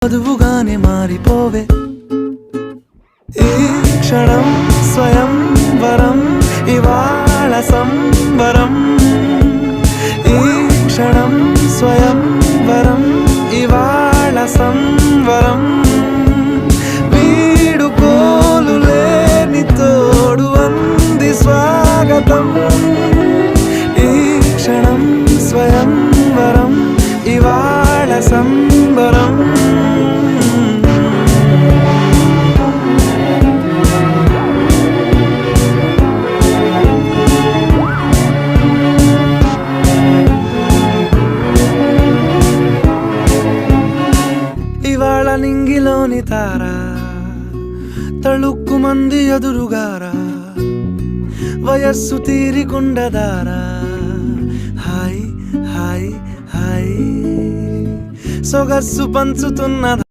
వధువుగానే మారిపోవే ఈ క్షణం స్వయం వరం ఇవాళ సంబరం ఈ క్షణం స్వయం వరం ఇవాళ సంవరం వీడుకోలు లేని తోడు అంది స్వాగతం ఈ క్షణం స్వయం వరం ఇవాళ సంబరం ఇవాళ నింగిలోని తారా తళుక్కు మంది ఎదురుగారా వయస్సు తీరికుండదారా హాయ్ హాయ్ హాయ్ సొగస్సు పంచుతున్న